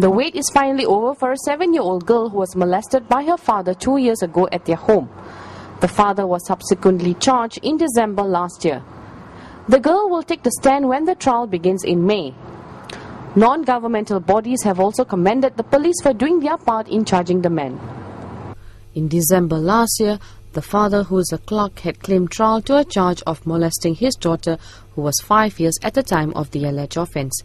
The wait is finally over for a 7-year-old girl who was molested by her father 2 years ago at their home. The father was subsequently charged in December last year. The girl will take the stand when the trial begins in May. Non-governmental bodies have also commended the police for doing their part in charging the man. In December last year, the father, who is a clerk, had claimed trial to a charge of molesting his daughter, who was 5 years at the time of the alleged offence.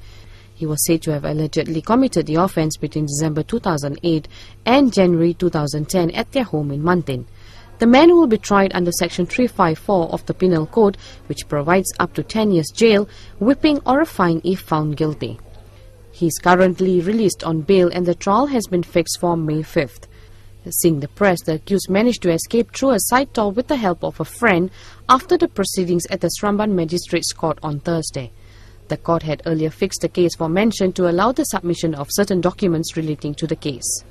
He was said to have allegedly committed the offence between December 2008 and January 2010 at their home in Mantin. The man will be tried under Section 354 of the Penal Code, which provides up to 10 years jail, whipping or a fine if found guilty. He is currently released on bail and the trial has been fixed for May 5th. Seeing the press, the accused managed to escape through a side door with the help of a friend after the proceedings at the Seremban Magistrates Court on Thursday. The court had earlier fixed the case for mention to allow the submission of certain documents relating to the case.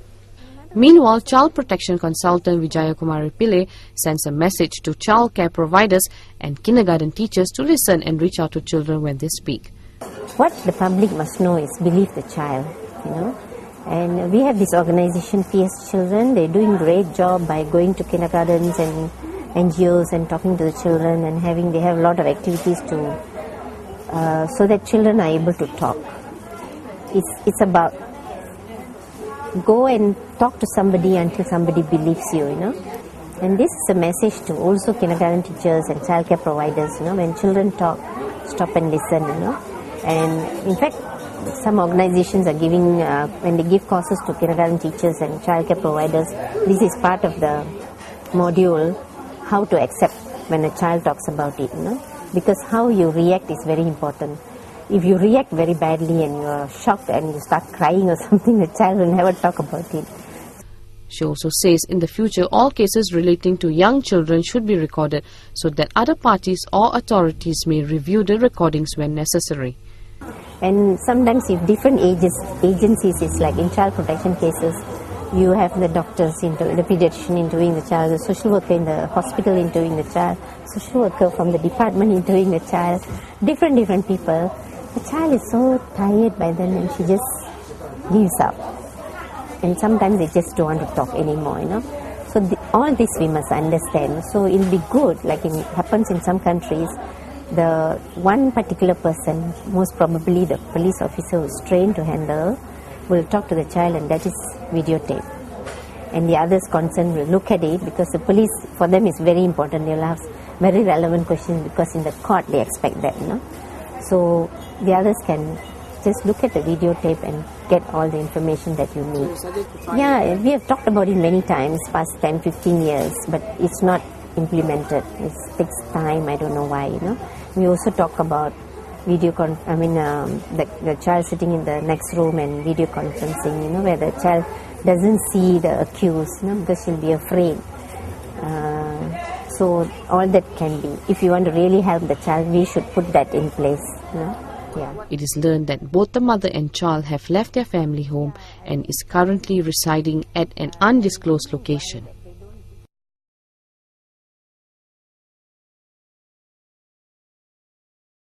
Meanwhile, Child Protection Consultant Vijaya Kumari Pillai sends a message to child care providers and kindergarten teachers to listen and reach out to children when they speak. What the public must know is believe the child, And we have this organization, PS Children. They're doing a great job by going to kindergartens and NGOs and talking to the children, and they have a lot of activities so that children are able to talk. It's about go and talk to somebody until somebody believes you, And this is a message to also kindergarten teachers and childcare providers, when children talk, stop and listen, And in fact, some organizations are giving, when they give courses to kindergarten teachers and childcare providers, this is part of the module, how to accept when a child talks about it, Because how you react is very important. If you react very badly and you are shocked and you start crying or something, the child will never talk about it. She also says in the future all cases relating to young children should be recorded so that other parties or authorities may review the recordings when necessary. And sometimes if different agencies, it's like in child protection cases, you have the doctors, the pediatrician interviewing the child, the social worker in the hospital interviewing the child, social worker from the department interviewing the child, different people. The child is so tired by then and she just gives up. And sometimes they just don't want to talk anymore, So all this we must understand. So it'll be good, like it happens in some countries, the one particular person, most probably the police officer who's trained to handle, will talk to the child and that is videotape. And the others concerned will look at it because the police, for them, is very important. They'll ask very relevant questions because in the court they expect that, So the others can just look at the videotape and get all the information that you need. Yeah, we have talked about it many times, past 10, 15 years, but it's not implemented. It takes time, I don't know why, We also talk about the child sitting in the next room and video conferencing, where the child doesn't see the accused, because she'll be afraid. So all that can be. If you want to really help the child, we should put that in place. Yeah. It is learned that both the mother and child have left their family home and is currently residing at an undisclosed location.